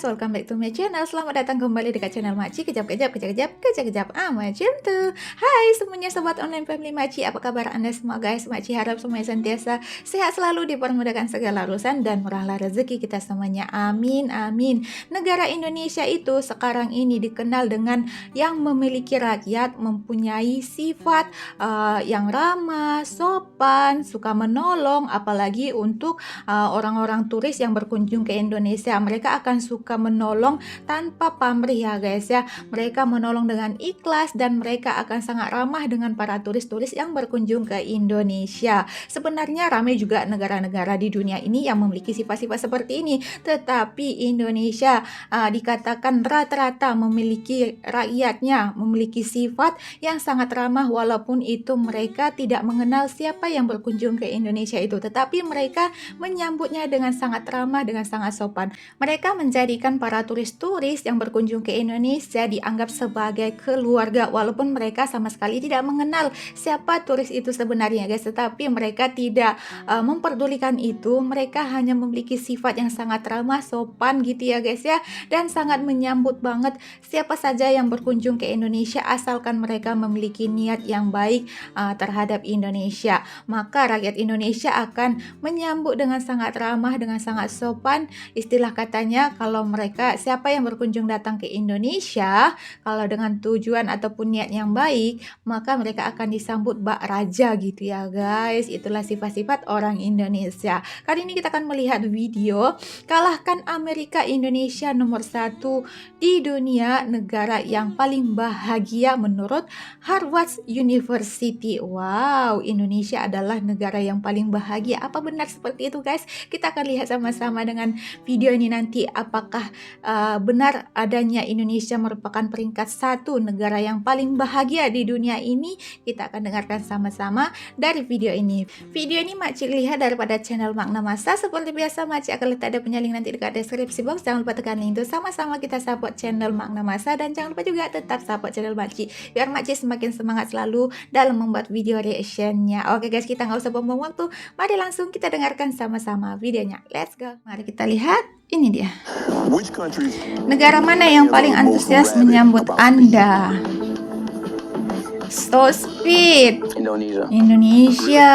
guys, welcome back to my channel. Selamat datang kembali dekat channel Makci. Kejap macam tuh. Hai semuanya sobat online family Makci, apa kabar anda semua guys? Makci harap semuanya sentiasa sehat selalu, dipermudahkan segala urusan dan murahlah rezeki kita semuanya. Amin amin. Negara Indonesia itu sekarang ini dikenal dengan yang memiliki rakyat mempunyai sifat yang ramah, sopan, suka menolong, apalagi untuk orang-orang turis yang berkunjung ke Indonesia. Mereka akan suka menolong tanpa pamrih ya guys ya. Mereka menolong dengan ikhlas dan mereka akan sangat ramah dengan para turis-turis yang berkunjung ke Indonesia. Sebenarnya ramai juga negara-negara di dunia ini yang memiliki sifat-sifat seperti ini, tetapi Indonesia dikatakan rata-rata memiliki rakyatnya memiliki sifat yang sangat ramah, walaupun itu mereka tidak mengenal siapa yang berkunjung ke Indonesia itu, tetapi mereka menyambutnya dengan sangat ramah, dengan sangat sopan. Mereka menjadikan para turis-turis yang berkunjung ke Indonesia dianggap sebagai keluarga, walaupun mereka sama sekali tidak mengenal siapa turis itu sebenarnya guys, tetapi mereka tidak memperdulikan itu. Mereka hanya memiliki sifat yang sangat ramah, sopan gitu ya guys ya, dan sangat menyambut banget siapa saja yang berkunjung ke Indonesia asalkan mereka memiliki niat yang baik terhadap Indonesia. Maka rakyat Indonesia akan menyambut dengan sangat ramah, dengan sangat sopan. Istilah katanya kalau mereka siapa yang berkunjung datang ke Indonesia, kalau dengan tujuan ataupun niat yang baik, maka mereka akan disambut bak raja gitu ya guys. Itulah sifat-sifat orang Indonesia. Kali ini kita akan melihat video kalahkan Amerika, Indonesia nomor 1 di dunia, negara yang paling bahagia menurut Harvard University. Wow, Indonesia adalah negara yang paling bahagia. Apa benar seperti itu guys? Kita akan lihat sama-sama dengan video ini nanti, apakah benar adanya Indonesia merupakan peringkat 1 negara yang paling bahagia di dunia ini. Kita akan dengarkan sama-sama dari video ini. Video ini Makci lihat daripada channel Makna Masa. Seperti biasa Makci akan letak ada link nanti dekat deskripsi box. Jangan lupa tekan link itu, sama-sama kita support channel Makna Masa, dan jangan lupa juga tetap support channel Makci biar Makci semakin semangat selalu dalam membuat video reactionnya. Oke guys, kita nggak usah buang-buang waktu, mari langsung kita dengarkan sama-sama videonya. Let's go. Mari kita lihat, ini dia. Negara mana yang paling antusias menyambut Anda? So sweet. Indonesia.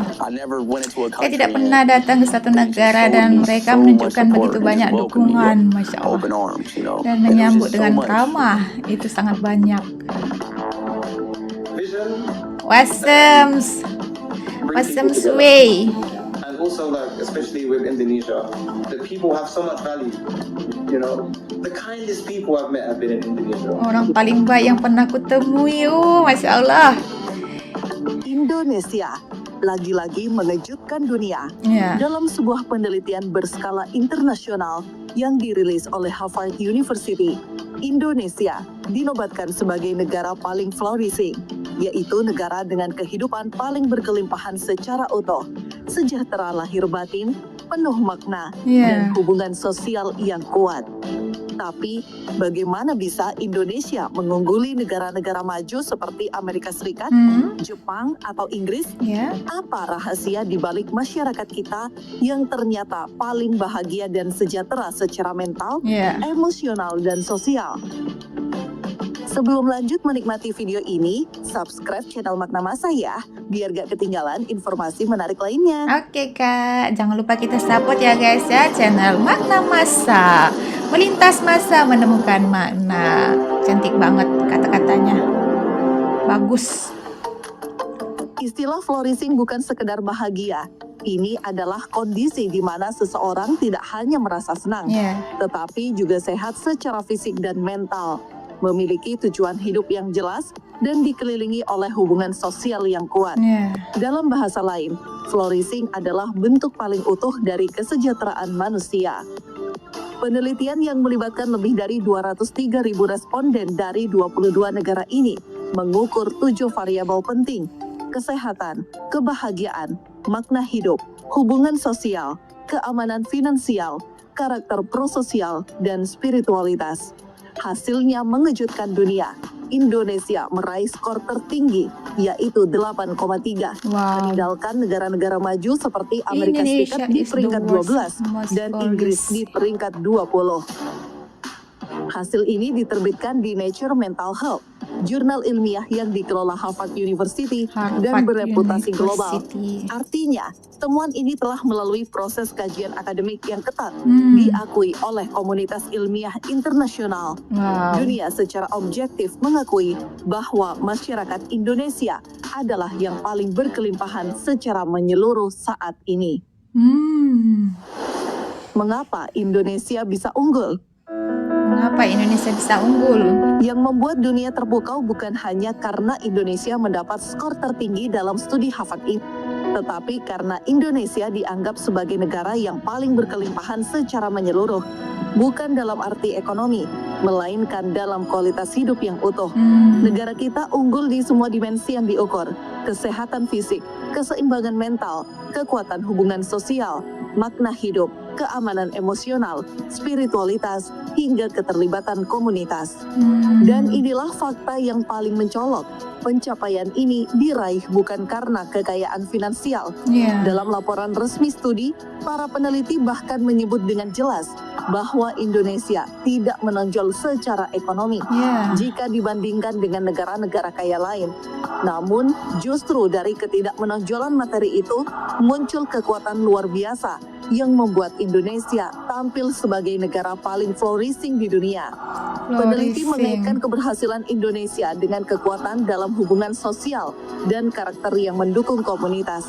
Saya tidak pernah datang ke satu negara dan mereka menunjukkan begitu banyak dukungan, Masya Allah, dan menyambut dengan ramah. Itu sangat banyak. Wasems way. And also, like, especially with Indonesia, the people have so much value. You know, the kindest people I've met have been in Indonesia. Orang paling baik yang pernah kutemui, Masya Allah. Indonesia lagi-lagi mengejutkan dunia dalam sebuah penelitian berskala internasional yang dirilis oleh Harvard University. Indonesia dinobatkan sebagai negara paling flourishing, yaitu negara dengan kehidupan paling berkelimpahan secara utuh, sejahtera lahir batin, penuh makna, dan hubungan sosial yang kuat. Tapi, bagaimana bisa Indonesia mengungguli negara-negara maju seperti Amerika Serikat, Jepang, atau Inggris? Apa rahasia di balik masyarakat kita yang ternyata paling bahagia dan sejahtera secara mental, emosional, dan sosial? Sebelum lanjut menikmati video ini, subscribe channel Makna Masa ya, biar gak ketinggalan informasi menarik lainnya. Oke kak, jangan lupa kita support ya guys ya, channel Makna Masa. Melintas masa menemukan makna. Cantik banget kata-katanya. Bagus. Istilah flourishing bukan sekedar bahagia. Ini adalah kondisi di mana seseorang tidak hanya merasa senang, tetapi juga sehat secara fisik dan mental, memiliki tujuan hidup yang jelas, dan dikelilingi oleh hubungan sosial yang kuat. Dalam bahasa lain, flourishing adalah bentuk paling utuh dari kesejahteraan manusia. Penelitian yang melibatkan lebih dari 203.000 responden dari 22 negara ini mengukur 7 variabel penting: kesehatan, kebahagiaan, makna hidup, hubungan sosial, keamanan finansial, karakter prososial, dan spiritualitas. Hasilnya mengejutkan dunia. Indonesia meraih skor tertinggi, yaitu 8,3, meninggalkan negara-negara maju seperti Amerika Serikat di peringkat 12 dan Inggris di peringkat 20. Hasil ini diterbitkan di Nature Mental Health, jurnal ilmiah yang dikelola Harvard University dan bereputasi global. Artinya, temuan ini telah melalui proses kajian akademik yang ketat, diakui oleh komunitas ilmiah internasional. Dunia secara objektif mengakui bahwa masyarakat Indonesia adalah yang paling berkelimpahan secara menyeluruh saat ini. Mengapa Indonesia bisa unggul? Mengapa Indonesia bisa unggul? Yang membuat dunia terpukau bukan hanya karena Indonesia mendapat skor tertinggi dalam studi Harvard ini, tetapi karena Indonesia dianggap sebagai negara yang paling berkelimpahan secara menyeluruh, bukan dalam arti ekonomi, melainkan dalam kualitas hidup yang utuh. Negara kita unggul di semua dimensi yang diukur: kesehatan fisik, keseimbangan mental, kekuatan hubungan sosial, makna hidup, keamanan emosional, spiritualitas, hingga keterlibatan komunitas. Dan inilah fakta yang paling mencolok. Pencapaian ini diraih bukan karena kekayaan finansial. Dalam laporan resmi studi, para peneliti bahkan menyebut dengan jelas bahwa Indonesia tidak menonjol secara ekonomi jika dibandingkan dengan negara-negara kaya lain. Namun, justru dari ketidakmenonjolan materi itu, muncul kekuatan luar biasa yang membuat Indonesia tampil sebagai negara paling flourishing di dunia. Peneliti mengaitkan keberhasilan Indonesia dengan kekuatan dalam hubungan sosial dan karakter yang mendukung komunitas.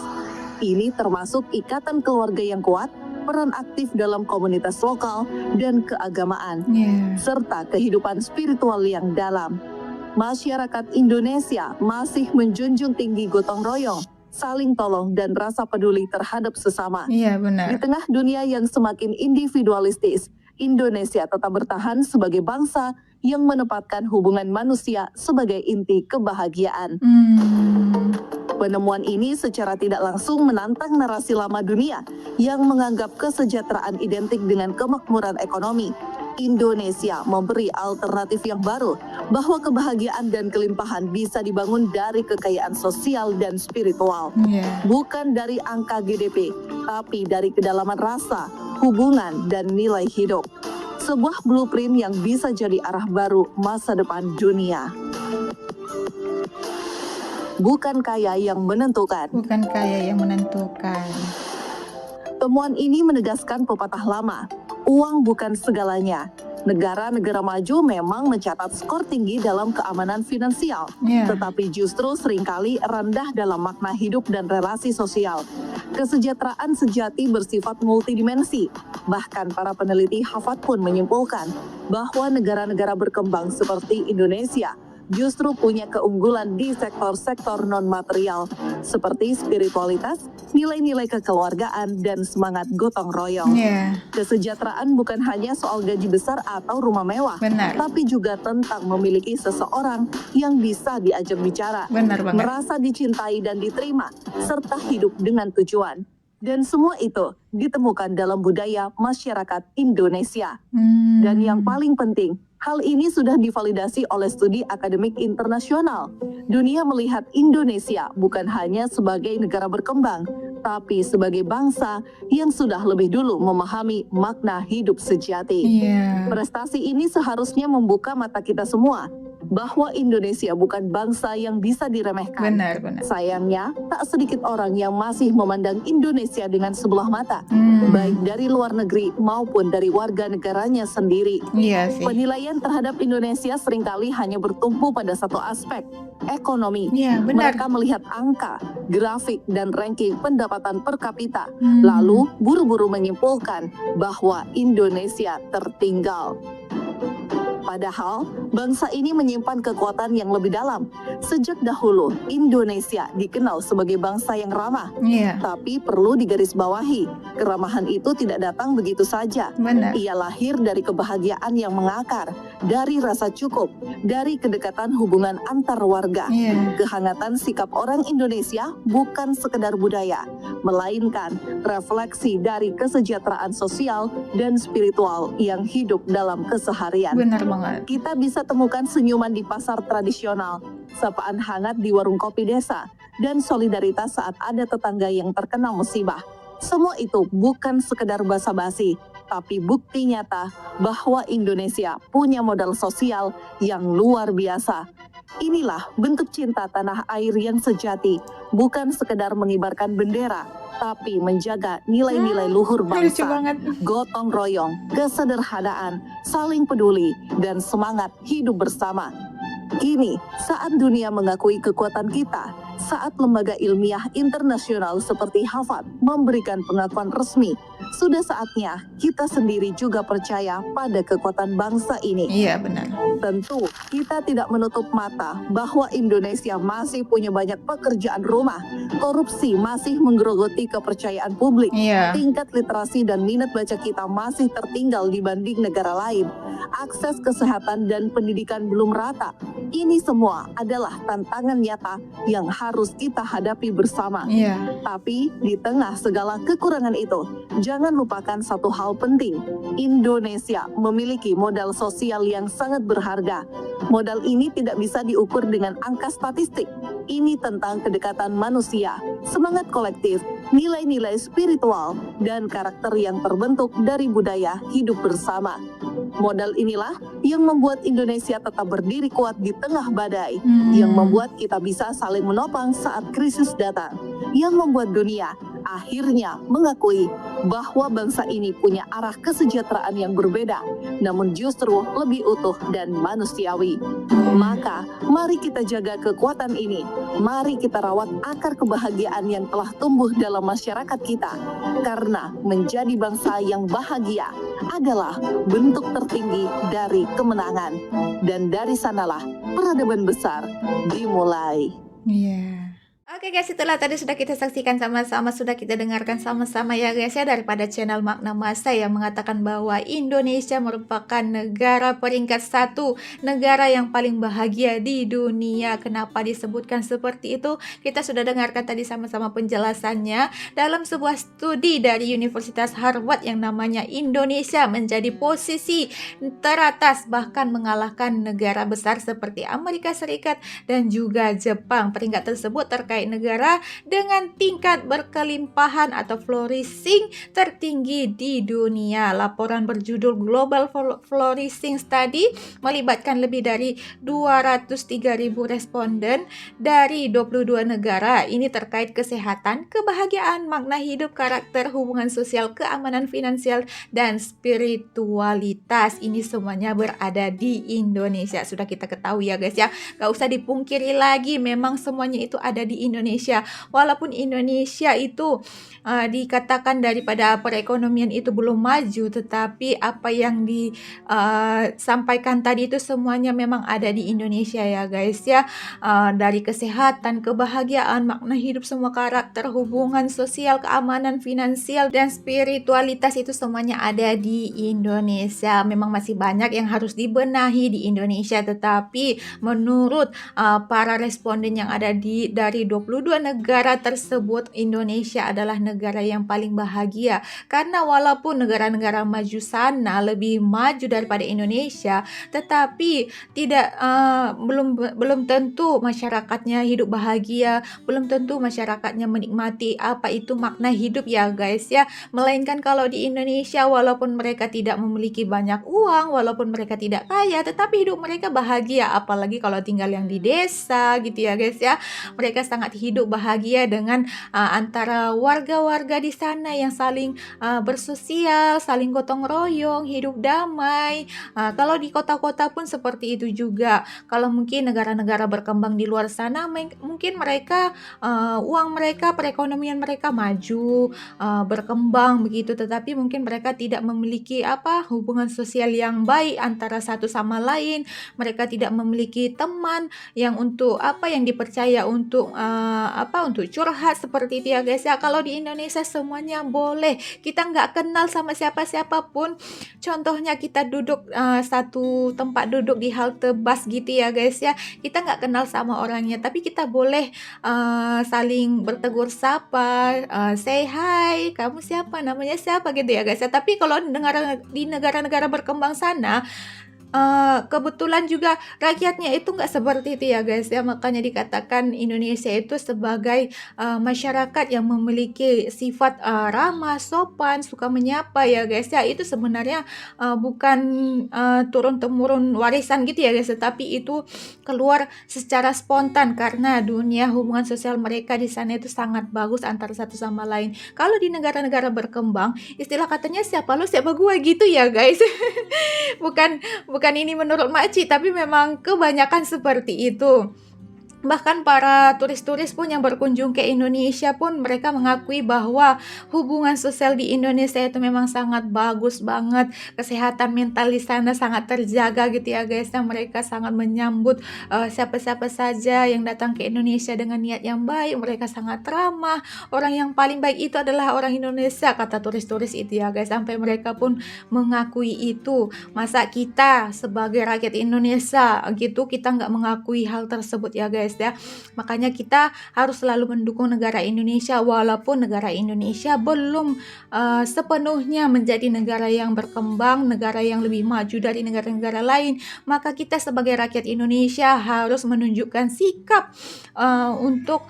Ini termasuk ikatan keluarga yang kuat, peran aktif dalam komunitas lokal dan keagamaan, serta kehidupan spiritual yang dalam. Masyarakat Indonesia masih menjunjung tinggi gotong royong, saling tolong dan rasa peduli terhadap sesama. Benar. Di tengah dunia yang semakin individualistis, Indonesia tetap bertahan sebagai bangsa yang menempatkan hubungan manusia sebagai inti kebahagiaan. Penemuan ini secara tidak langsung menantang narasi lama dunia yang menganggap kesejahteraan identik dengan kemakmuran ekonomi. Indonesia memberi alternatif yang baru, bahwa kebahagiaan dan kelimpahan bisa dibangun dari kekayaan sosial dan spiritual. Bukan dari angka GDP, tapi dari kedalaman rasa, hubungan, dan nilai hidup. Sebuah blueprint yang bisa jadi arah baru masa depan dunia. Bukan kaya yang menentukan. Bukan kaya yang menentukan. Temuan ini menegaskan pepatah lama, uang bukan segalanya. Negara-negara maju memang mencatat skor tinggi dalam keamanan finansial, tetapi justru seringkali rendah dalam makna hidup dan relasi sosial. Kesejahteraan sejati bersifat multidimensi. Bahkan para peneliti Harvard pun menyimpulkan bahwa negara-negara berkembang seperti Indonesia justru punya keunggulan di sektor-sektor non-material seperti spiritualitas, nilai-nilai kekeluargaan, dan semangat gotong royong. Kesejahteraan bukan hanya soal gaji besar atau rumah mewah, tapi juga tentang memiliki seseorang yang bisa diajak bicara, merasa dicintai dan diterima, serta hidup dengan tujuan. Dan semua itu ditemukan dalam budaya masyarakat Indonesia. Dan yang paling penting, hal ini sudah divalidasi oleh studi akademik internasional. Dunia melihat Indonesia bukan hanya sebagai negara berkembang, tapi sebagai bangsa yang sudah lebih dulu memahami makna hidup sejati. Prestasi ini seharusnya membuka mata kita semua bahwa Indonesia bukan bangsa yang bisa diremehkan. Sayangnya, tak sedikit orang yang masih memandang Indonesia dengan sebelah mata, baik dari luar negeri maupun dari warga negaranya sendiri. Penilaian terhadap Indonesia seringkali hanya bertumpu pada satu aspek, ekonomi. Mereka melihat angka, grafik, dan ranking pendapatan per kapita, lalu buru-buru menyimpulkan bahwa Indonesia tertinggal. Padahal, bangsa ini menyimpan kekuatan yang lebih dalam. Sejak dahulu, Indonesia dikenal sebagai bangsa yang ramah. Tapi perlu digarisbawahi, keramahan itu tidak datang begitu saja. Ia lahir dari kebahagiaan yang mengakar, dari rasa cukup, dari kedekatan hubungan antar warga. Kehangatan sikap orang Indonesia bukan sekedar budaya, melainkan refleksi dari kesejahteraan sosial dan spiritual yang hidup dalam keseharian. Kita bisa temukan senyuman di pasar tradisional, sapaan hangat di warung kopi desa, dan solidaritas saat ada tetangga yang terkena musibah. Semua itu bukan sekedar basa-basi, tapi bukti nyata bahwa Indonesia punya modal sosial yang luar biasa. Inilah bentuk cinta tanah air yang sejati, bukan sekedar mengibarkan bendera, tapi menjaga nilai-nilai luhur Lucu bangsa. banget. Gotong royong, kesederhanaan, saling peduli, dan semangat hidup bersama. Kini, saat dunia mengakui kekuatan kita, saat lembaga ilmiah internasional seperti Harvard memberikan pengakuan resmi, sudah saatnya kita sendiri juga percaya pada kekuatan bangsa ini. Iya, benar. Tentu, kita tidak menutup mata bahwa Indonesia masih punya banyak pekerjaan rumah. Korupsi masih menggerogoti kepercayaan publik. Iya. Tingkat literasi dan minat baca kita masih tertinggal dibanding negara lain. Akses kesehatan dan pendidikan belum rata. Ini semua adalah tantangan nyata yang harus kita hadapi bersama. Iya. Tapi di tengah segala kekurangan itu, jangan lupakan satu hal penting. Indonesia memiliki modal sosial yang sangat berharga. Modal ini tidak bisa diukur dengan angka statistik. Ini tentang kedekatan manusia, semangat kolektif, nilai-nilai spiritual, dan karakter yang terbentuk dari budaya hidup bersama. Modal inilah yang membuat Indonesia tetap berdiri kuat di tengah badai, yang membuat kita bisa saling menopang saat krisis datang, yang membuat dunia akhirnya mengakui bahwa bangsa ini punya arah kesejahteraan yang berbeda, namun justru lebih utuh dan manusiawi. Maka, mari kita jaga kekuatan ini. Mari kita rawat akar kebahagiaan yang telah tumbuh dalam masyarakat kita. Karena menjadi bangsa yang bahagia adalah bentuk tertinggi dari kemenangan. Dan dari sanalah peradaban besar dimulai. Iya. Oke guys, itulah tadi sudah kita saksikan sama-sama, sudah kita dengarkan sama-sama ya guys ya, daripada channel Makna Masa yang mengatakan bahwa Indonesia merupakan negara peringkat 1, negara yang paling bahagia di dunia. Kenapa disebutkan seperti itu? Kita sudah dengarkan tadi sama-sama penjelasannya dalam sebuah studi dari Universitas Harvard yang namanya Indonesia menjadi posisi teratas, bahkan mengalahkan negara besar seperti Amerika Serikat dan juga Jepang. Peringkat tersebut terkait negara dengan tingkat berkelimpahan atau flourishing tertinggi di dunia. Laporan berjudul Global Flourishing Study melibatkan lebih dari 203.000 responden dari 22 negara. Ini terkait kesehatan, kebahagiaan, makna hidup, karakter, hubungan sosial, keamanan finansial, dan spiritualitas. Ini semuanya berada di Indonesia. Sudah kita ketahui ya guys ya. Gak usah dipungkiri lagi, memang semuanya itu ada di Indonesia. Walaupun Indonesia itu dikatakan daripada perekonomian itu belum maju, tetapi apa yang disampaikan tadi itu semuanya memang ada di Indonesia ya guys ya. Dari kesehatan, kebahagiaan, makna hidup, semua karakter, hubungan sosial, keamanan finansial, dan spiritualitas itu semuanya ada di Indonesia. Memang masih banyak yang harus dibenahi di Indonesia, tetapi menurut para responden yang ada dari 22 negara tersebut, Indonesia adalah negara yang paling bahagia. Karena walaupun negara-negara maju sana lebih maju daripada Indonesia, tetapi belum tentu masyarakatnya hidup bahagia, belum tentu masyarakatnya menikmati apa itu makna hidup ya guys ya. Melainkan kalau di Indonesia, walaupun mereka tidak memiliki banyak uang, walaupun mereka tidak kaya, tetapi hidup mereka bahagia. Apalagi kalau tinggal yang di desa gitu ya guys ya. Mereka sangat hidup bahagia dengan antara warga-warga di sana yang saling bersosial, saling gotong royong, hidup damai. Kalau di kota-kota pun seperti itu juga. Kalau mungkin negara-negara berkembang di luar sana, mungkin mereka uang mereka, perekonomian mereka maju, berkembang begitu, tetapi mungkin mereka tidak memiliki hubungan sosial yang baik antara satu sama lain. Mereka tidak memiliki teman yang yang dipercaya untuk curhat seperti itu ya guys ya. Kalau di Indonesia semuanya boleh, kita nggak kenal sama siapa-siapa pun. Contohnya kita duduk satu tempat duduk di halte bus gitu ya guys ya, kita nggak kenal sama orangnya, tapi kita boleh saling bertegur sapa, say hi, kamu siapa, namanya siapa gitu ya guys ya. Tapi kalau di negara-negara berkembang sana, kebetulan juga rakyatnya itu nggak seperti itu ya guys ya, makanya dikatakan Indonesia itu sebagai masyarakat yang memiliki sifat ramah, sopan, suka menyapa ya guys ya. Itu sebenarnya bukan turun-temurun warisan gitu ya guys, tapi itu keluar secara spontan karena dunia hubungan sosial mereka di sana itu sangat bagus antara satu sama lain. Kalau di negara-negara berkembang, istilah katanya siapa lu siapa gua gitu ya guys. Bukan ini menurut makci, tapi memang kebanyakan seperti itu. Bahkan para turis-turis pun yang berkunjung ke Indonesia pun mereka mengakui bahwa hubungan sosial di Indonesia itu memang sangat bagus banget. Kesehatan mental di sana sangat terjaga gitu ya guys. Dan mereka sangat menyambut siapa-siapa saja yang datang ke Indonesia dengan niat yang baik. Mereka sangat ramah. Orang yang paling baik itu adalah orang Indonesia, kata turis-turis itu ya guys. Sampai mereka pun mengakui itu. Masa kita sebagai rakyat Indonesia gitu kita nggak mengakui hal tersebut ya guys ya. Makanya kita harus selalu mendukung negara Indonesia walaupun negara Indonesia belum sepenuhnya menjadi negara yang berkembang, negara yang lebih maju dari negara-negara lain. Maka kita sebagai rakyat Indonesia harus menunjukkan sikap untuk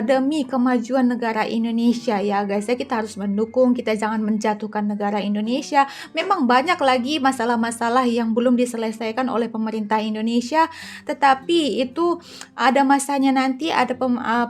demi kemajuan negara Indonesia ya guys ya. Kita harus mendukung, kita jangan menjatuhkan negara Indonesia. Memang banyak lagi masalah-masalah yang belum diselesaikan oleh pemerintah Indonesia, tetapi itu ada masanya nanti, ada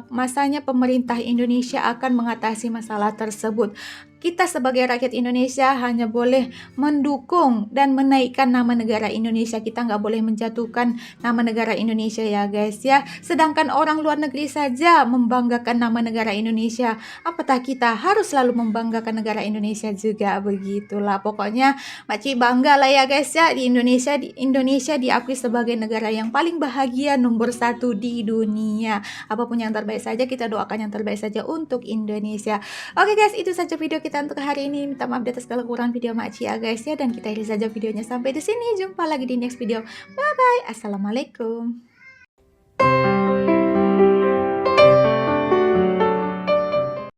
masanya pemerintah Indonesia akan mengatasi masalah tersebut. Kita sebagai rakyat Indonesia hanya boleh mendukung dan menaikkan nama negara Indonesia. Kita nggak boleh menjatuhkan nama negara Indonesia ya guys ya. Sedangkan orang luar negeri saja membanggakan nama negara Indonesia, apatah kita harus selalu membanggakan negara Indonesia juga. Begitulah pokoknya makci bangga lah ya guys ya, di Indonesia diakui sebagai negara yang paling bahagia nomor 1 di dunia. Apapun yang terbaik saja, kita doakan yang terbaik saja untuk Indonesia. Oke guys, itu saja video kita untuk hari ini. Minta maaf atas segala kekurangan video makci ya guys ya, dan kita akhiri saja videonya sampai di sini. Jumpa lagi di next video. Bye bye. Assalamualaikum.